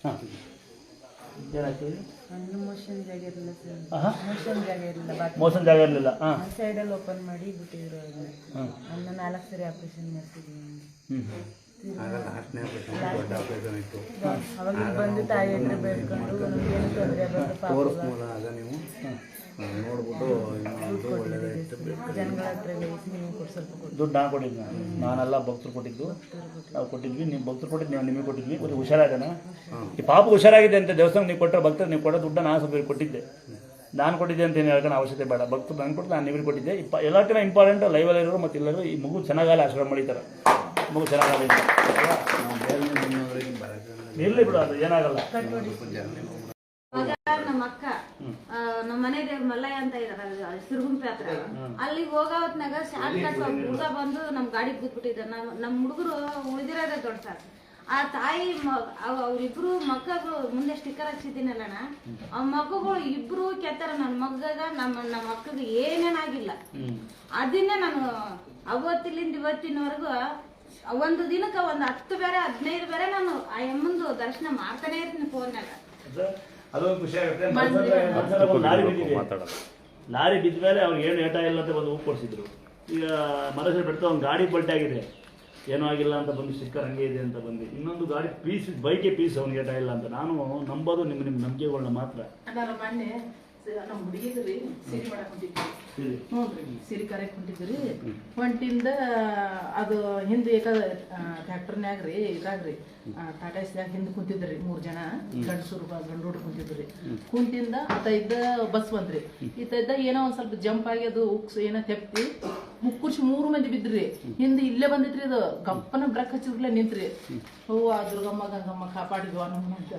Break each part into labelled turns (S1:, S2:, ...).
S1: ಹಾಂ ಏನಾಯ್ತು
S2: ಮೋಷನ್ ಜಾಗ ಇರಲಿಲ್ಲ ಸರ್.
S1: ಹಾಂ
S2: ಮೋಷನ್ ಜಾಗ
S1: ಇರಲಿಲ್ಲ ಹಾಂ
S2: ಸೈಡಲ್ಲಿ ಓಪನ್ ಮಾಡಿ ಬಿಟ್ಟಿದ್ರು ಅದನ್ನ 4 ಸರಿ ಆಪರೇಷನ್ ಮಾಡ್ತಿದ್ವಿ. ಅವಾಗ ಬಂದು ತಾಯಿ ಹತ್ರ ಬೇಡ್ಕೊಂಡು ಏನು ತೊಂದರೆ ಜನಗಳ ಹತ್ರ ನೀವು ಸ್ವಲ್ಪ
S1: ದುಡ್ಡು ನಾನು ಕೊಟ್ಟಿದ್ದೆ, ನಾನೆಲ್ಲ ಭಕ್ತರು ಕೊಟ್ಟಿದ್ದು, ನಾವು ಕೊಟ್ಟಿದ್ವಿ. ನೀವು ಭಕ್ತರು ಕೊಟ್ಟಿದ್ದು, ನಾವು ನಿಮಗೆ ಕೊಟ್ಟಿದ್ವಿ. ಒಂದು ಹುಷಾರಾಗಣ ಈ ಪಾಪ ಹುಷಾರಾಗಿದೆ ಅಂತ ದೇವಸ್ಥಾನ ನೀವು ಕೊಟ್ಟರೆ ಭಕ್ತರು ನೀವು ಕೊಡೋ ದುಡ್ಡು ನಾನು ಸ್ವಲ್ಪ ಕೊಟ್ಟಿದ್ದೆ. ನಾನು ಕೊಟ್ಟಿದ್ದೆ ಅಂತ ಏನು ಹೇಳ್ಕೊಂಡು ಅವಶ್ಯಕತೆ ಬೇಡ. ಭಕ್ತರು ನಾನು ಕೊಟ್ಟು ನಾನು ನಿಮಗೆ ಕೊಟ್ಟಿದ್ದೆ. ಎಲ್ಲಕ್ಕಿಂತ ಇಂಪಾರ್ಟೆಂಟ್ ಲೈವಲ್ಲಿರೋರು ಮತ್ತು ಎಲ್ಲರೂ ಈ ಮಗು ಚೆನ್ನಾಗಲ್ಲ ಆಶ್ರಮ ಮಾಡಿದ್ದಾರೆ. ಮಗು ಚೆನ್ನಾಗಲ್ಲ ಇರಲಿ ಬಿಡು, ಅದು ಏನಾಗಲ್ಲ.
S3: ನಮ್ಮ ಅಕ್ಕ ನಮ್ಮ ಮನೆ ದೇವ್ರ ಮಲ್ಲಯ್ಯ ಅಂತ ಇದಾರೆ ಸಿರುಗುಂಪೆ ಹತ್ರ. ಅಲ್ಲಿಗೆ ಹೋಗೋ ಹೊತ್ನಾಗ ಶಾರ್ಟ್ ಕಟ್ ಹುಡುಗ ಬಂದು ನಮ್ ಗಾಡಿ ಕೂತ್ಬಿಟ್ಟಿದ್ದ. ನಮ್ ಹುಡುಗರು ಉಳಿದಿರೋದೇ ದೊಡ್ಡ ಸಾಕು. ಆ ತಾಯಿ ಅವ್ರಿಬ್ರು ಮಕ್ಕಳು ಮುಂದೆ ಸ್ಟಿಕ್ಕರ್ ಹಚ್ಚಿದ್ದೀನಲ್ಲಣ್ಣ, ಆ ಮಕ್ಕಳು ಇಬ್ರು ಕೆತ್ತಾರ. ನನ್ನ ಮಗಗ ನಮ್ಮ ಅಕ್ಕಗೆ ಏನೇನಾಗಿಲ್ಲ. ಅದನ್ನೇ ನಾನು ಅವತ್ತಿಲಿಂದ ಇವತ್ತಿನವರೆಗೂ ಒಂದು ದಿನಕ್ಕೆ ಒಂದು 10 ಬೇರೆ 15 ಬೇರೆ ನಾನು ಆ ಅಮ್ಮಂದು ದರ್ಶನ ಮಾಡ್ತಾನೆ ಇರ್ತೀನಿ ಫೋನ್ನಾಗ.
S1: ಅದೊಂದು ಖುಷಿ ಆಗುತ್ತೆ. ಲಾರಿ ಬಿದ್ದ ಮೇಲೆ ಅವ್ರಿಗೆ ಏನು ಏಟ ಇಲ್ಲ ಅಂತ ಒಂದು ಹೂ ಕೊಡಿಸಿದ್ರು. ಈಗ ಮರಸಲ್ಲಿ ಬಿಡ್ತಾ ಒಂದು ಗಾಡಿ ಪಲ್ಟಿ ಆಗಿದೆ, ಏನೂ ಆಗಿಲ್ಲ ಅಂತ ಬಂದು ಸ್ಟಿಕ್ಕರ್ ಹಂಗೆ ಇದೆ ಅಂತ ಬಂದು. ಇನ್ನೊಂದು ಗಾಡಿ ಪೀಸ್ ಬೈಕೆ ಪೀಸ್ ಅವ್ನಿಗೆ ಏಟ ಇಲ್ಲ ಅಂತ. ನಾನು ನಂಬೋದು ನಿಮ್ಮ ನಂಬಿಕೆಗಳನ್ನ ಮಾತ್ರ.
S2: ನಮ್ಮ ಹುಡುಗಿದ್ರಿ ಸಿರಿ ಮಾಡಕ್ ಹೊಂಟಿದ್ರಿ. ಹ್ಞೂ ರೀ, ಸಿರಿ ಕರೆಕ್ ಹೊಂಟಿದ್ರಿ. ಹೊಂಟಿಂದ ಅದು ಹಿಂದೆ ಟ್ರ್ಯಾಕ್ಟರ್ನ್ಯಾಗ ರೀ ಇದಾಗ್ರಿ ಟಾಟಾ ಎಸ್ನ್ಯಾಗ ಹಿಂದೆ ಕುಂತಿದ್ರಿ 3 ಜನ ಗಂಡಸರು ಗಂಡು ಕುಂತಿದ್ರಿ. ಕುಂತಿಂದ ಆತ ಇದ್ದ ಬಸ್ ಬಂದ್ರಿ. ಈತ ಇದ್ದ ಏನೋ ಒಂದ್ ಸ್ವಲ್ಪ ಜಂಪ್ ಆಗಿ ಅದು ಉಕ್ಸ್ ಏನೋ ತೆಪ್ಪಿ ಮುಕ್ಕುರ್ಸಿ 3 ಮಂದಿ ಬಿದ್ರಿ. ಹಿಂದೆ ಇಲ್ಲೇ ಬಂದಿತ್ರಿ. ಅದು ಗಪ್ಪನ ಬ್ರಕ್ ಹಚ್ಚಿದ್ರಲ್ಲೇ ನಿಂತ್ರಿ. ಹೂವ ದುರ್ಗಮ್ಮ ಗಂಗಮ್ಮ ಕಾಪಾಡಿದ್ವ ನಮ್ಮ ಅಂತ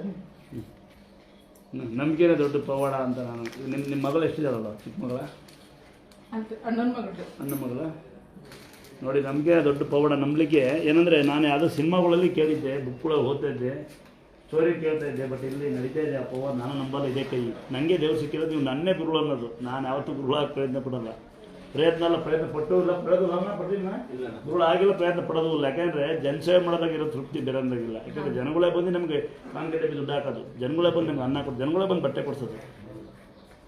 S1: ನಂಬಿಕೆನೇ ದೊಡ್ಡ ಪವಾಡ ಅಂತ. ನಾನು ನಿಮ್ಮ ಮಗಳು ಎಷ್ಟಿದಾರಲ್ಲ, ಚಿಕ್ಕ ಮಗಳ
S2: ಅಣ್ಣನ ಮಗಳು
S1: ಅಣ್ಣ ಮಗಳ ನೋಡಿ, ನಮಗೆ ದೊಡ್ಡ ಪವಾಡ ನಂಬಲಿಕ್ಕೆ. ಏನಂದರೆ ನಾನು ಯಾವುದೋ ಸಿನಿಮಾಗಳಲ್ಲಿ ಕೇಳಿದ್ದೆ, ಬುಕ್ಗಳಲ್ಲಿ ಓದ್ತಾ ಇದ್ದೆ, ಸ್ಟೋರಿ ಕೇಳ್ತಾ ಇದ್ದೆ. ಬಟ್ ಇಲ್ಲಿ ನಡೀತಾ ಇದೆ ಆ ಪವಾಡ. ನಾನು ನಂಬಲ್ಲ ಇದೇ ಕೈ. ನನಗೆ ದೇವ್ರು ಸಿಕ್ಕಿರೋದು ನೀವು ನನ್ನೇ ಗುರುಳು ಅನ್ನೋದು. ನಾನು ಯಾವತ್ತೂ ಗುರುಳಾಗಿ ಪ್ರಯತ್ನ ಪಡೋಲ್ಲ. ಪ್ರಯತ್ನ ಪಟ್ಟು ಇಲ್ಲ, ಪಡ್ತೀನಿ ಗುರುಳು ಆಗಿಲ್ಲ, ಪ್ರಯತ್ನ ಪಡೋದು ಇಲ್ಲ. ಯಾಕೆಂದರೆ ಜನಸೇವೆ ಮಾಡೋದಾಗಿರೋ ತೃಪ್ತಿ ಬೇರೆಂದಾಗಿಲ್ಲ. ಯಾಕಂದರೆ ಜನಗಳೇ ಬಂದು ನಮಗೆ ಕಾಂಗ್ರೆಸ್ ದುಡ್ಡು ಹಾಕೋದು, ಜನಗಳೇ ಬಂದು ನಮ್ಗೆ ಅನ್ನ ಕೊಟ್ಟು, ಜನಗಳೇ ಬಂದು ಬಟ್ಟೆ ಕೊಡಿಸೋದು,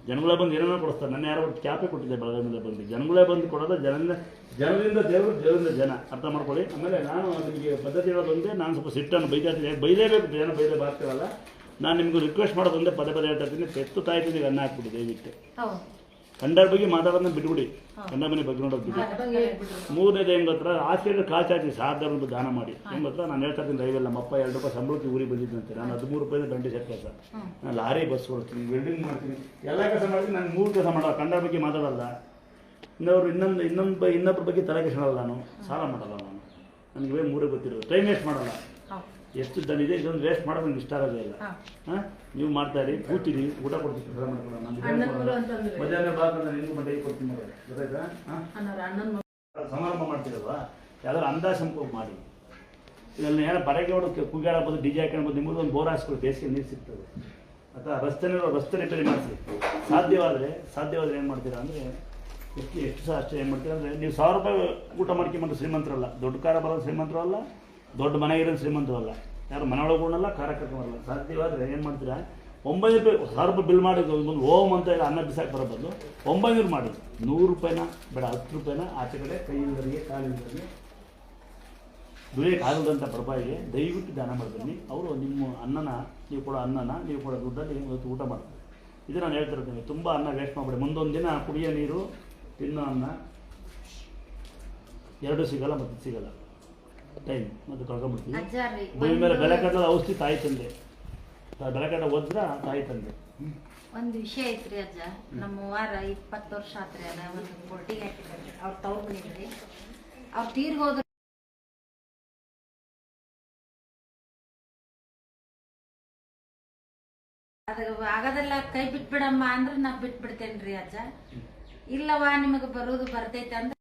S1: ಜನಗಳೇ ಬಂದು ಏನೇನೋ ಕೊಡಿಸ್ತಾರೆ. ನನ್ನ ಯಾರೋ ಒಂದು ಕ್ಯಾಪೇ ಕೊಟ್ಟಿದ್ದೆ ಬೆಳಗಾವಿಯಿಂದ ಬಂದು. ಜನಗಳೇ ಬಂದು ಕೊಡೋದು. ಜನರಿಂದ ದೇವರು, ದೇವರಿಂದ ಜನ, ಅರ್ಥ ಮಾಡ್ಕೊಳ್ಳಿ. ಆಮೇಲೆ ನಾನು ನಿಮಗೆ ಪದ್ಧತಿ ಹೇಳೋದೊಂದೇ, ನಾನು ಸ್ವಲ್ಪ ಸಿಟ್ಟನ್ನು ಬೈಲೇಬೇಕು. ಜನ ಬೈದೇ ಬಾರ್ತೀವಲ್ಲ. ನಾನು ನಿಮಗೂ ರಿಕ್ವೆಸ್ಟ್ ಮಾಡೋದೊಂದೇ, ಪದೇ ಹೇಳ್ತಾ ಇದ್ದೀನಿ, ಪೆತ್ತು ತಾಯ್ತೀನಿ ಅನ್ನ ಹಾಕ್ಬಿಡಿ ದಯವಿಟ್ಟು. ಕಂಡರ ಬಗ್ಗೆ ಮಾತಾಡೋದನ್ನ ಬಿಟ್ಬಿಡಿ, ಕಂಡ ಮನೆ ಬಗ್ಗೆ ನೋಡೋದು ಬಿಡಿ. 3ನೇದು ಹೆಂಗೆ ಗೊತ್ತರ, ಆಚೆ ಕಾಚಾಚಿ ಸಾಧಾರಣ ದಾನ ಮಾಡಿ. ಹೆಂಗೆ ಗೊತ್ತರ, ನಾನು ಹೇಳ್ತಾ ಇದ್ದೀನಿ ರೈವೆಲ್ಲ ನಮ್ಮ ಅಪ್ಪ 2 ರೂಪಾಯಿ ಸಂಬಳಕ್ಕೆ ಊರಿಗೆ ಬಂದಿದ್ದಂತೆ. ನಾನು 13 ರೂಪಾಯಿಂದ ಗಂಟೆ ಸೆಟ್ ಕೆಲಸ, ನಾನು ಲಾರಿ ಬಸ್ ಕೊಡ್ತೀನಿ, ವೆಲ್ಡಿಂಗ್ ಮಾಡ್ತೀನಿ, ಎಲ್ಲ ಕೆಲಸ ಮಾಡ್ತೀನಿ. ನಾನು 3 ಕೆಲಸ ಮಾಡಲ್ಲ. ಕಂಡರ ಬಗ್ಗೆ ಮಾತಾಡಲ್ಲ. ಇನ್ನೊಬ್ಬರ ಬಗ್ಗೆ ತಲೆ ಕೆಡಿಸ್ಕೊಳ್ಳಲ್ಲ. ನಾನು ಸಾಲ ಮಾಡಲ್ಲ. ನನಗೆ 3 ಗೊತ್ತಿರೋದು. ಟೈಮ್ ವೇಸ್ಟ್ ಮಾಡಲ್ಲ. ಎಷ್ಟು ದನಿದೆ ಇದೊಂದು ವೇಸ್ಟ್ ಮಾಡೋದು ನನಗೆ ಇಷ್ಟ ಆಗೋದೇ ಇಲ್ಲ. ನೀವು ಮಾಡ್ತಾ ಇರಿ, ಕೂತೀರಿ, ಊಟ ಕೊಡ್ತೀನಿ, ಮಧ್ಯಾಹ್ನ ಭಾಗದಿಂದ ನಿಮಗೂ ಮಟ್ಟೆ ಕೊಡ್ತೀನಿ. ಗೊತ್ತಾಯ್ತಾ? ಸಮಾರಂಭ ಮಾಡ್ತಿರಲ್ವಾ, ಯಾವ್ದಾದ್ರು ಅಂದಾಜು ಮಾಡಿ. ಇದನ್ನು ಏನೋ ಬರಗೆ ಹೊಡೋದು ಕುಗ್ಗಾಡಬೋದು, ಡಿಜೆ ಹಾಕೊಳ್ಬೋದು. ನಿಮ್ಮದು ಒಂದು ಬೋರ್ ಹಾಸ್ಕೊಳ್ಳಿ, ಬೇಸಿಗೆ ನೀರು ಸಿಗ್ತದೆ. ಅಥವಾ ರಸ್ತೆ ರಿಪೇರಿ ಮಾಡಿಸಿ. ಸಾಧ್ಯವಾದರೆ ಏನು ಮಾಡ್ತೀರಾ ಅಂದರೆ, ಎಷ್ಟು ಸಹ ಅಷ್ಟೇ ಏನು ಮಾಡ್ತೀರಾ ಅಂದರೆ, ನೀವು 1000 ರೂಪಾಯಿ ಊಟ ಮಾಡ್ಕೊಂಬಂದು ಶ್ರೀಮಂತರಲ್ಲ, ದೊಡ್ಡ ಕಾರ ಬರೋದು ಶ್ರೀಮಂತರು ಅಲ್ಲ, ದೊಡ್ಡ ಮನೆ ಇರೋದು ಶ್ರೀಮಂತರು ಅಲ್ಲ, ಯಾರು ಮನೆ ಒಳಗೆ ಉಣ್ಣಲ್ಲ, ಖಾರ ಕರ್ಕೊಂಬರಲ್ಲ. ಸಾಧ್ಯವಾದರೆ ಏನು ಮಾಡ್ತೀರಾ, 900 ರೂಪಾಯಿ 1000 ರೂಪಾಯಿ ಬಿಲ್ ಮಾಡಿ ಒಂದು ಓಮ್ ಅಂತ ಇಲ್ಲ ಅನ್ನ ಬಿಸಾಕಿ ಬರೋ ಬದಲು 900 ಮಾಡಿ 100 ರೂಪಾಯಿನ ಬೇಡ 10 ರೂಪಾಯಿನ ಆಚೆ ಕಡೆ ಕೈಯಿಂದರಿಗೆ ಕಾಲಿಂದರಿಗೆ ದುಡಿಯೋಕೆ ಆಗದಂಥ ಪ್ರಭಾವಿಗೆ ದಯವಿಟ್ಟು ದಾನ ಮಾಡಿ. ಅವರು ನಿಮ್ಮ ಅನ್ನನ, ನೀವು ಕೊಡೋ ಅನ್ನನ, ನೀವು ಕೊಡೋ ದುಡ್ಡಲ್ಲಿ ಇವತ್ತು ಊಟ ಮಾಡ್ತಾರೆ. ಇದು ನಾನು ಹೇಳ್ತಿರ್ತೀನಿ. ತುಂಬ ಅನ್ನ ವೇಸ್ಟ್ ಮಾಡಿಬಿಡಿ. ಮುಂದೊಂದು ದಿನ ಕುಡಿಯೋ ನೀರು, ತಿನ್ನೋ ಅನ್ನ 2 ಸಿಗಲ್ಲ, ಮತ್ತು ಸಿಗಲ್ಲ. ಟೈಮ್ ಮತ್ತು ಕಳ್ಕೊಂಡ್ಬಿಡ್ತೀವಿ. ಭೂಮಿ ಮೇಲೆ ಬೆಳೆ ಕಟ್ಟೋದು ಔಷಧಿ ತಾಯಿ ತಂದೆ. ಬೆಳೆ ಕಟ್ಟ ಹೋದ್ರ ತಾಯಿ ತಂದೆ.
S3: ಒಂದು ವಿಷಯ ಐತ್ರಿ ಅಜ್ಜ. ನಮ್ಮ ವಾರ 20 ವರ್ಷ ಆತ್ರಿ. ಅದ ಒಂದು ಬೋಟಿಗೆ ಹಾಕಿದ್ರಿ ಅವ್ರ ತವ್ರ ಮನೆಗ್ರಿ. ಅವ್ರು ತೀರ್ಗೋದ್ರು. ಅದ ಆಗೋದೆಲ್ಲ ಕೈ ಬಿಟ್ಬಿಡಮ್ಮ ಅಂದ್ರೆ ನಾ ಬಿಟ್ಬಿಡ್ತೇನ್ರಿ ಅಜ್ಜ. ಇಲ್ಲವಾ ನಿಮಗೆ ಬರೋದು ಬರ್ತೈತೆ ಅಂದ್ರೆ